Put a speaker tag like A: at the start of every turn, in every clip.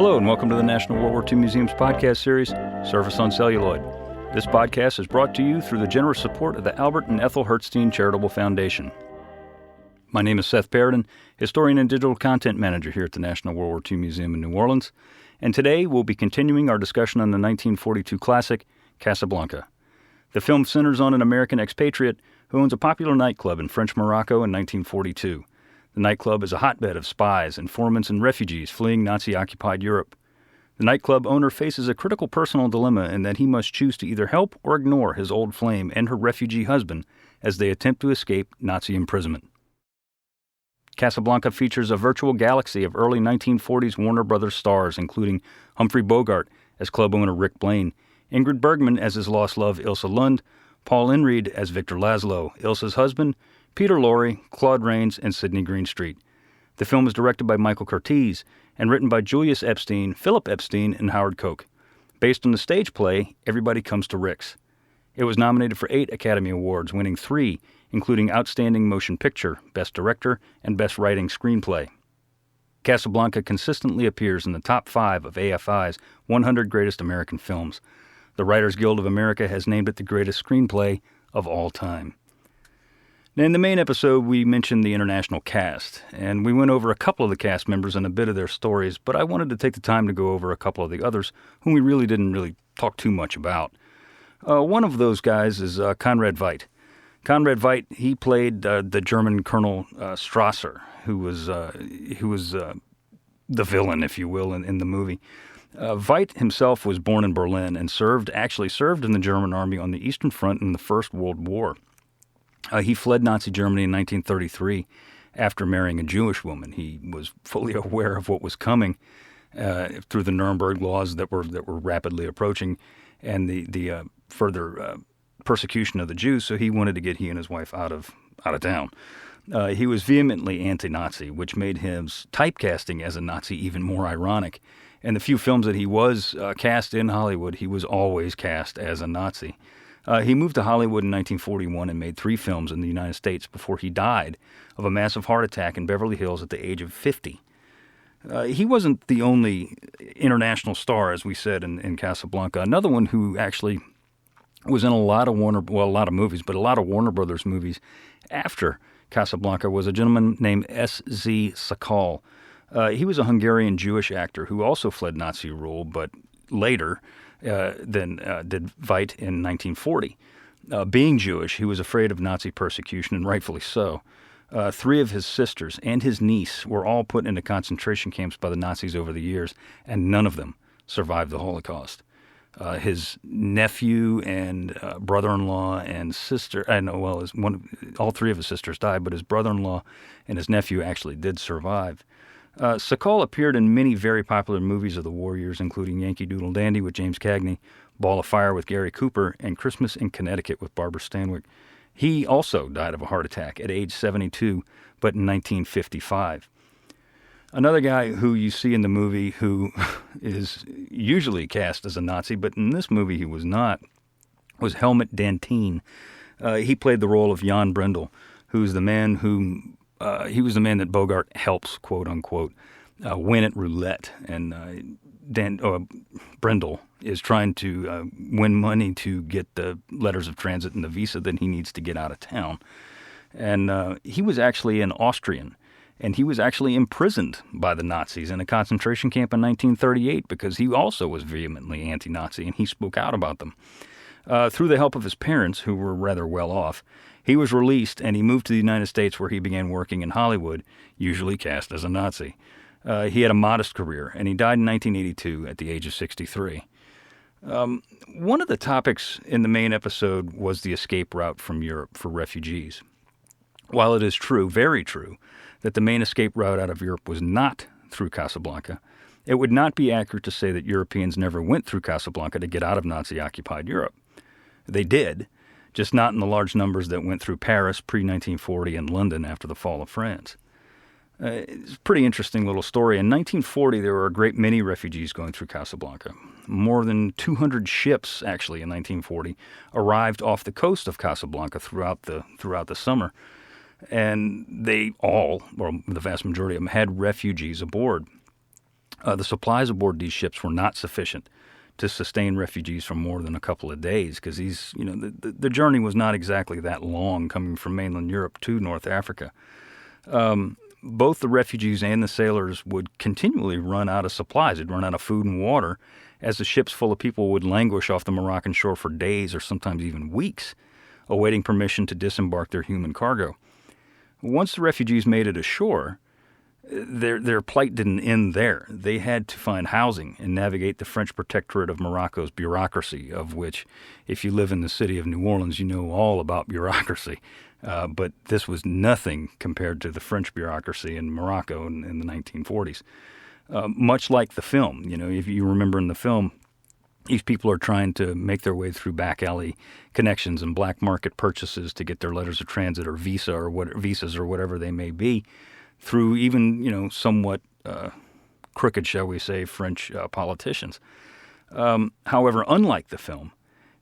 A: Hello and welcome to the National World War II Museum's podcast series, Service on Celluloid. This podcast is brought to you through the generous support of the Albert and Ethel Hertzstein Charitable Foundation. My name is Seth Paradin, historian and digital content manager here at the National World War II Museum in New Orleans, and today we'll be continuing our discussion on the 1942 classic, Casablanca. The film centers on an American expatriate who owns a popular nightclub in French Morocco in 1942. The nightclub is a hotbed of spies, informants, and refugees fleeing Nazi-occupied Europe. The nightclub owner faces a critical personal dilemma in that he must choose to either help or ignore his old flame and her refugee husband as they attempt to escape Nazi imprisonment. Casablanca features a virtual galaxy of early 1940s Warner Brothers stars, including Humphrey Bogart as club owner Rick Blaine, Ingrid Bergman as his lost love Ilsa Lund, Paul Enried as Victor Laszlo, Ilsa's husband, Peter Lorre, Claude Rains, and Sidney Greenstreet. The film is directed by Michael Curtiz and written by Julius Epstein, Philip Epstein, and Howard Koch. Based on the stage play, Everybody Comes to Rick's. It was nominated for 8 Academy Awards, winning 3, including Outstanding Motion Picture, Best Director, and Best Writing Screenplay. Casablanca consistently appears in the top 5 of AFI's 100 Greatest American Films. The Writers Guild of America has named it the greatest screenplay of all time. Now, in the main episode, we mentioned the international cast, and we went over a couple of the cast members and a bit of their stories, but I wanted to take the time to go over a couple of the others whom we really didn't talk too much about. One of those guys is Conrad Veidt. Conrad Veidt, he played the German Colonel Strasser, who was the villain, if you will, in the movie. Veidt himself was born in Berlin and served in the German army on the Eastern Front in the First World War. He fled Nazi Germany in 1933 after marrying a Jewish woman. He was fully aware of what was coming through the Nuremberg laws that were rapidly approaching and the further persecution of the Jews, so he wanted to get he and his wife out of town. He was vehemently anti-Nazi, which made his typecasting as a Nazi even more ironic. In the few films that he was cast in Hollywood, he was always cast as a Nazi. He moved to Hollywood in 1941 and made 3 films in the United States before he died of a massive heart attack in Beverly Hills at the age of 50. He wasn't the only international star, as we said, in Casablanca. Another one who actually was in a lot of Warner Brothers movies after Casablanca was a gentleman named S.Z. Sakal. He was a Hungarian Jewish actor who also fled Nazi rule, but later than did Veidt in 1940. Being Jewish, he was afraid of Nazi persecution, and rightfully so. 3 of his sisters and his niece were all put into concentration camps by the Nazis over the years, and none of them survived the Holocaust. His nephew and brother-in-law and sister, all 3 of his sisters died, but his brother-in-law and his nephew actually did survive. Sakal appeared in many very popular movies of the war years, including Yankee Doodle Dandy with James Cagney, Ball of Fire with Gary Cooper, and Christmas in Connecticut with Barbara Stanwyck. He also died of a heart attack at age 72, but in 1955. Another guy who you see in the movie who is usually cast as a Nazi, but in this movie he was not, was Helmut Dantine. He played the role of Jan Brendel, who's the man he was the man that Bogart helps, quote unquote, win at roulette. And Brendel is trying to win money to get the letters of transit and the visa that he needs to get out of town. And he was actually an Austrian. And he was actually imprisoned by the Nazis in a concentration camp in 1938 because he also was vehemently anti-Nazi, and he spoke out about them. Through the help of his parents, who were rather well off, he was released, and he moved to the United States, where he began working in Hollywood, usually cast as a Nazi. He had a modest career, and he died in 1982 at the age of 63. One of the topics in the main episode was the escape route from Europe for refugees. While it is true, very true, that the main escape route out of Europe was not through Casablanca, it would not be accurate to say that Europeans never went through Casablanca to get out of Nazi-occupied Europe. They did, just not in the large numbers that went through Paris pre-1940 and London after the fall of France. It's a pretty interesting little story. In 1940, there were a great many refugees going through Casablanca. More than 200 ships, actually, in 1940, arrived off the coast of Casablanca throughout the summer. And they all, or the vast majority of them, had refugees aboard. The supplies aboard these ships were not sufficient to sustain refugees for more than a couple of days, because the journey was not exactly that long coming from mainland Europe to North Africa. Both the refugees and the sailors would continually run out of supplies. They'd run out of food and water, as the ships full of people would languish off the Moroccan shore for days or sometimes even weeks, awaiting permission to disembark their human cargo. Once the refugees made it ashore, their plight didn't end there. They had to find housing and navigate the French protectorate of Morocco's bureaucracy, of which, if you live in the city of New Orleans, you know all about bureaucracy. But this was nothing compared to the French bureaucracy in Morocco in the 1940s. Much like the film, if you remember in the film, these people are trying to make their way through back alley connections and black market purchases to get their letters of transit or visas or whatever they may be, through even, somewhat crooked, shall we say, French politicians. However, unlike the film,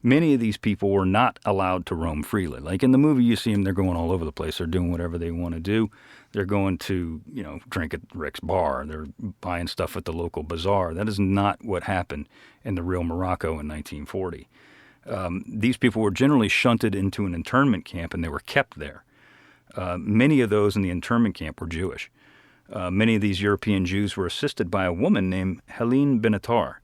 A: many of these people were not allowed to roam freely. Like in the movie, you see them, they're going all over the place. They're doing whatever they want to do. They're going to, drink at Rick's bar. They're buying stuff at the local bazaar. That is not what happened in the real Morocco in 1940. These people were generally shunted into an internment camp, and they were kept there. Many of those in the internment camp were Jewish. Many of these European Jews were assisted by a woman named Hélène Benatar.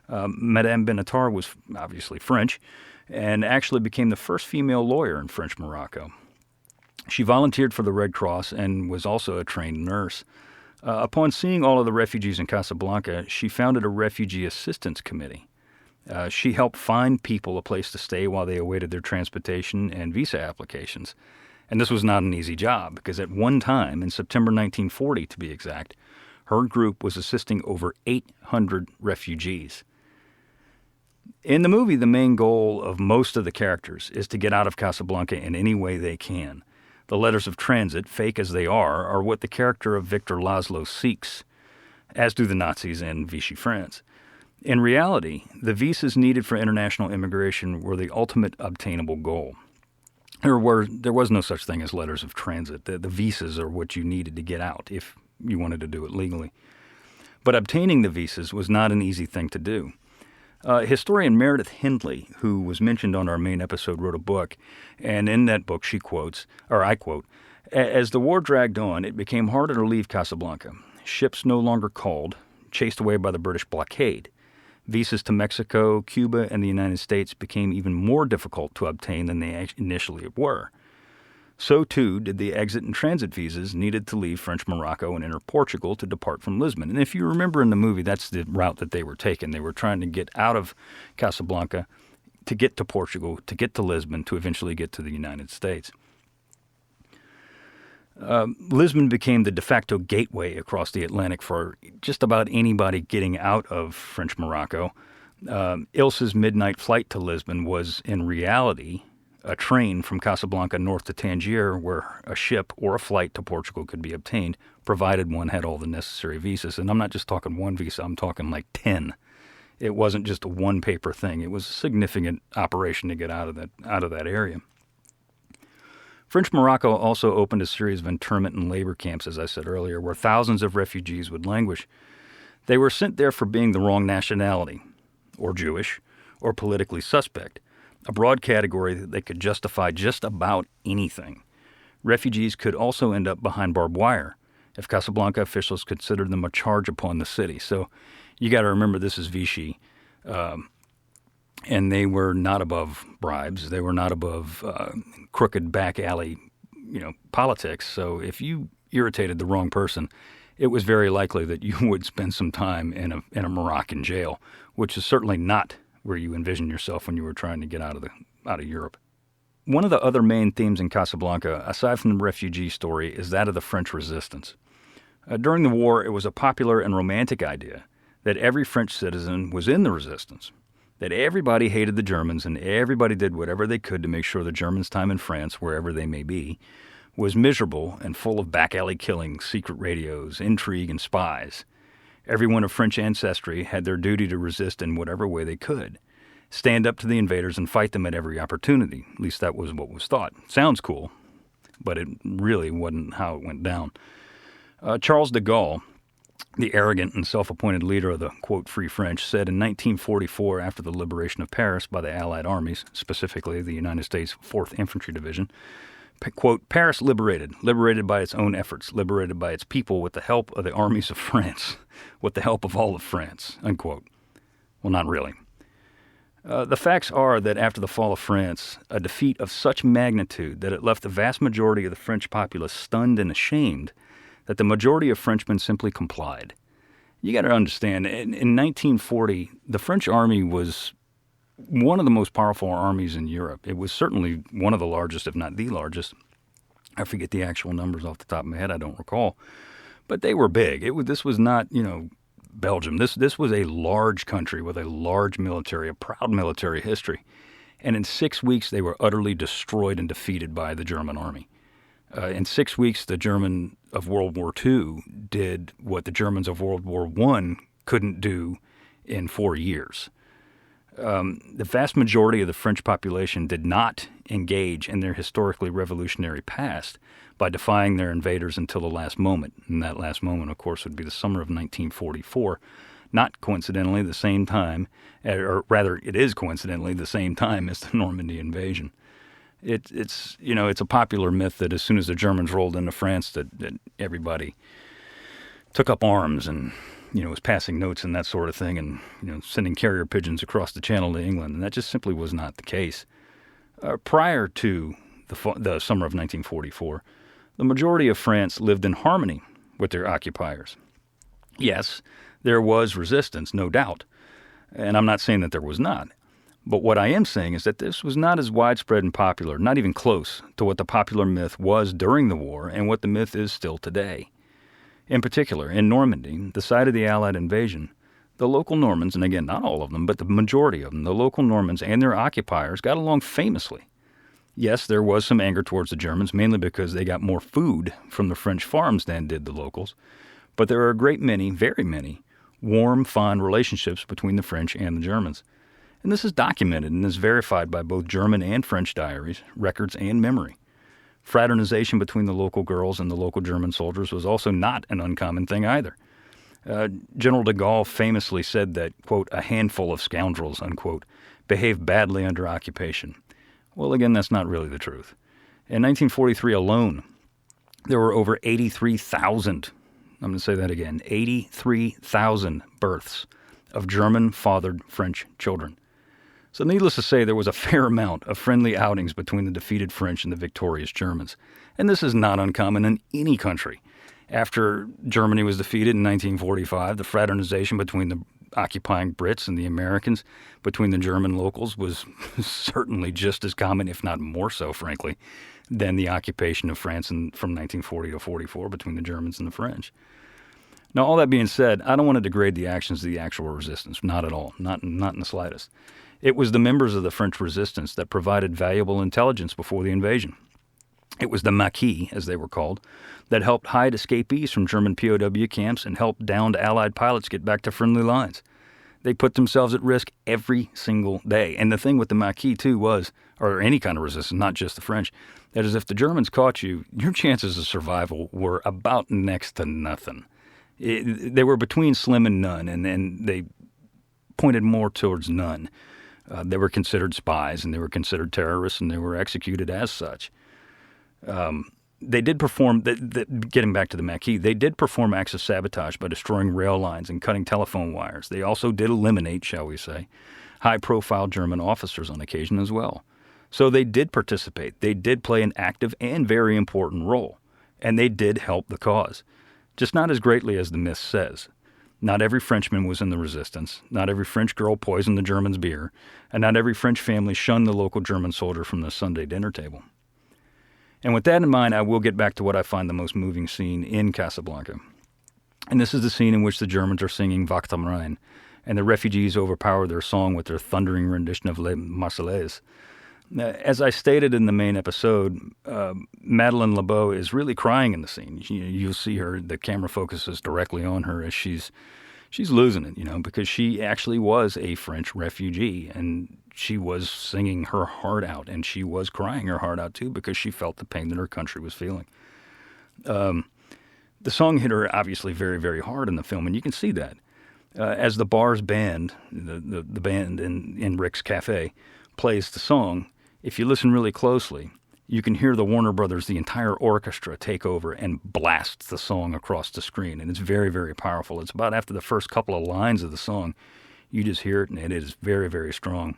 A: Madame Benatar was obviously French and actually became the first female lawyer in French Morocco. She volunteered for the Red Cross and was also a trained nurse. Upon seeing all of the refugees in Casablanca, she founded a refugee assistance committee. She helped find people a place to stay while they awaited their transportation and visa applications. And this was not an easy job, because at one time, in September 1940 to be exact, her group was assisting over 800 refugees. In the movie, the main goal of most of the characters is to get out of Casablanca in any way they can. The letters of transit, fake as they are what the character of Victor Laszlo seeks, as do the Nazis in Vichy France. In reality, the visas needed for international immigration were the ultimate obtainable goal. There was no such thing as letters of transit. The visas are what you needed to get out if you wanted to do it legally. But obtaining the visas was not an easy thing to do. Historian Meredith Hindley, who was mentioned on our main episode, wrote a book, and in that book she quotes, or I quote, "As the war dragged on, it became harder to leave Casablanca. Ships no longer called, chased away by the British blockade. Visas to Mexico, Cuba, and the United States became even more difficult to obtain than they initially were. So, too, did the exit and transit visas needed to leave French Morocco and enter Portugal to depart from Lisbon." And if you remember in the movie, that's the route that they were taking. They were trying to get out of Casablanca, to get to Portugal, to get to Lisbon, to eventually get to the United States. Lisbon became the de facto gateway across the Atlantic for just about anybody getting out of French Morocco. Ilse's midnight flight to Lisbon was, in reality, a train from Casablanca north to Tangier, where a ship or a flight to Portugal could be obtained, provided one had all the necessary visas. And I'm not just talking one visa, I'm talking like 10. It wasn't just a one-paper thing. It was a significant operation to get out of that area. French Morocco also opened a series of internment and labor camps, as I said earlier, where thousands of refugees would languish. They were sent there for being the wrong nationality, or Jewish, or politically suspect, a broad category that they could justify just about anything. Refugees could also end up behind barbed wire if Casablanca officials considered them a charge upon the city. So you got to remember, this is Vichy, and they were not above bribes. They were not above crooked back alley, politics. So if you irritated the wrong person, it was very likely that you would spend some time in a Moroccan jail, which is certainly not where you envisioned yourself when you were trying to get out of Europe. One of the other main themes in Casablanca, aside from the refugee story, is that of the French resistance. During the war, it was a popular and romantic idea that every French citizen was in the resistance, that everybody hated the Germans and everybody did whatever they could to make sure the Germans' time in France, wherever they may be, was miserable and full of back-alley killings, secret radios, intrigue, and spies. Everyone of French ancestry had their duty to resist in whatever way they could, stand up to the invaders and fight them at every opportunity. At least that was what was thought. Sounds cool, but it really wasn't how it went down. Charles de Gaulle, the arrogant and self-appointed leader of the, quote, Free French, said in 1944, after the liberation of Paris by the Allied armies, specifically the United States 4th Infantry Division, quote, Paris liberated by its own efforts, liberated by its people with the help of the armies of France, with the help of all of France, unquote. Well, not really. The facts are that after the fall of France, a defeat of such magnitude that it left the vast majority of the French populace stunned and ashamed, that the majority of Frenchmen simply complied. You got to understand, in 1940, the French army was one of the most powerful armies in Europe. It was certainly one of the largest, if not the largest. I forget the actual numbers off the top of my head. I don't recall. But they were big. This was not, Belgium. This was a large country with a large military, a proud military history. And in 6 weeks, they were utterly destroyed and defeated by the German army. In 6 weeks, the German of World War II did what the Germans of World War I couldn't do in 4 years. The vast majority of the French population did not engage in their historically revolutionary past by defying their invaders until the last moment. And that last moment, of course, would be the summer of 1944, not coincidentally the same time, or rather, it is coincidentally the same time as the Normandy invasion. It's a popular myth that as soon as the Germans rolled into France, that everybody took up arms and was passing notes and that sort of thing, and sending carrier pigeons across the Channel to England, and that just simply was not the case. Prior to the summer of 1944, the majority of France lived in harmony with their occupiers. Yes, there was resistance, no doubt, and I'm not saying that there was not. But what I am saying is that this was not as widespread and popular, not even close, to what the popular myth was during the war and what the myth is still today. In particular, in Normandy, the site of the Allied invasion, the local Normans, and again, not all of them, but the majority of them, the local Normans and their occupiers got along famously. Yes, there was some anger towards the Germans, mainly because they got more food from the French farms than did the locals, but there are a great many, very many, warm, fond relationships between the French and the Germans. And this is documented and is verified by both German and French diaries, records, and memory. Fraternization between the local girls and the local German soldiers was also not an uncommon thing either. General de Gaulle famously said that, quote, a handful of scoundrels, unquote, behaved badly under occupation. Well, again, that's not really the truth. In 1943 alone, there were over 83,000, I'm going to say that again, 83,000 births of German-fathered French children. So needless to say, there was a fair amount of friendly outings between the defeated French and the victorious Germans. And this is not uncommon in any country. After Germany was defeated in 1945, the fraternization between the occupying Brits and the Americans, between the German locals, was certainly just as common, if not more so, frankly, than the occupation of France from 1940 to 44 between the Germans and the French. Now, all that being said, I don't want to degrade the actions of the actual resistance. Not at all. Not in the slightest. It was the members of the French resistance that provided valuable intelligence before the invasion. It was the Maquis, as they were called, that helped hide escapees from German POW camps and helped downed Allied pilots get back to friendly lines. They put themselves at risk every single day. And the thing with the Maquis, too, was, or any kind of resistance, not just the French, that is if the Germans caught you, your chances of survival were about next to nothing. They were between slim and none, and they pointed more towards none. They were considered spies, and they were considered terrorists, and they were executed as such. They did perform, getting back to the Maquis, they did perform acts of sabotage by destroying rail lines and cutting telephone wires. They also did eliminate, shall we say, high-profile German officers on occasion as well. So they did participate. They did play an active and very important role, and they did help the cause. Just not as greatly as the myth says. Not every Frenchman was in the resistance. Not every French girl poisoned the Germans' beer. And not every French family shunned the local German soldier from the Sunday dinner table. And with that in mind, I will get back to what I find the most moving scene in Casablanca. And this is the scene in which the Germans are singing Wacht am Rhein, and the refugees overpower their song with their thundering rendition of Les Marseillaises. As I stated in the main episode, Madeleine Lebeau is really crying in the scene. You'll see her, the camera focuses directly on her as she's losing it, because she actually was a French refugee, and she was singing her heart out, and she was crying her heart out too because she felt the pain that her country was feeling. The song hit her obviously very, very hard in the film, and you can see that. As the bar's band, the band in Rick's Cafe, plays the song, if you listen really closely, you can hear the Warner Brothers, the entire orchestra, take over and blast the song across the screen. And it's very, very powerful. It's about after the first couple of lines of the song, you just hear it, and it is very, very strong.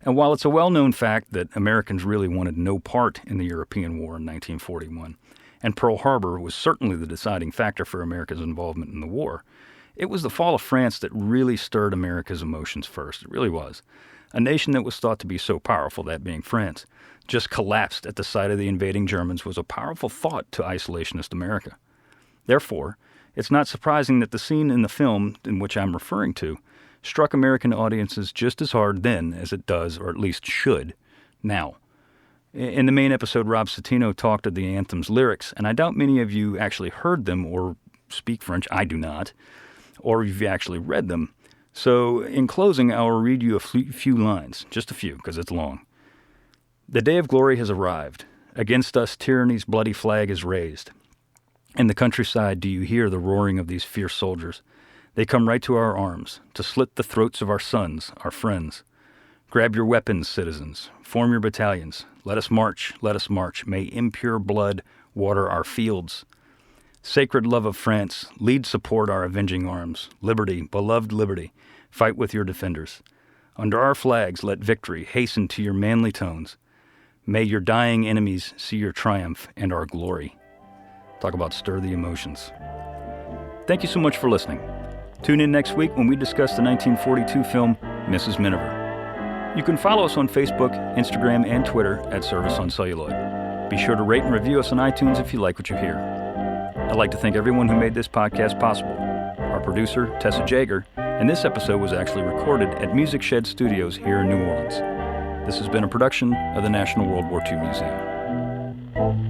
A: And while it's a well-known fact that Americans really wanted no part in the European War in 1941, and Pearl Harbor was certainly the deciding factor for America's involvement in the war, it was the fall of France that really stirred America's emotions first. It really was. A nation that was thought to be so powerful, that being France, just collapsed at the sight of the invading Germans was a powerful thought to isolationist America. Therefore, it's not surprising that the scene in the film in which I'm referring to struck American audiences just as hard then as it does, or at least should, now. In the main episode, Rob Citino talked of the anthem's lyrics, and I doubt many of you actually heard them or speak French. I do not. Or you've actually read them. So, in closing, I'll read you a few lines, just a few, because it's long. The day of glory has arrived. Against us tyranny's bloody flag is raised. In the countryside do you hear the roaring of these fierce soldiers? They come right to our arms, to slit the throats of our sons, our friends. Grab your weapons, citizens. Form your battalions. Let us march, May impure blood water our fields. Sacred love of France, lead support our avenging arms. Liberty, beloved liberty, fight with your defenders. Under our flags let victory hasten to your manly tones. May your dying enemies see your triumph and our glory. Talk about stir the emotions. Thank you so much for listening. Tune in next week when we discuss the 1942 film Mrs. Miniver. You can follow us on Facebook, Instagram, and Twitter at Service on Celluloid. Be sure to rate and review us on iTunes if you like what you hear. I'd like to thank everyone who made this podcast possible. Our producer, Tessa Jager, and this episode was actually recorded at Music Shed Studios here in New Orleans. This has been a production of the National World War II Museum.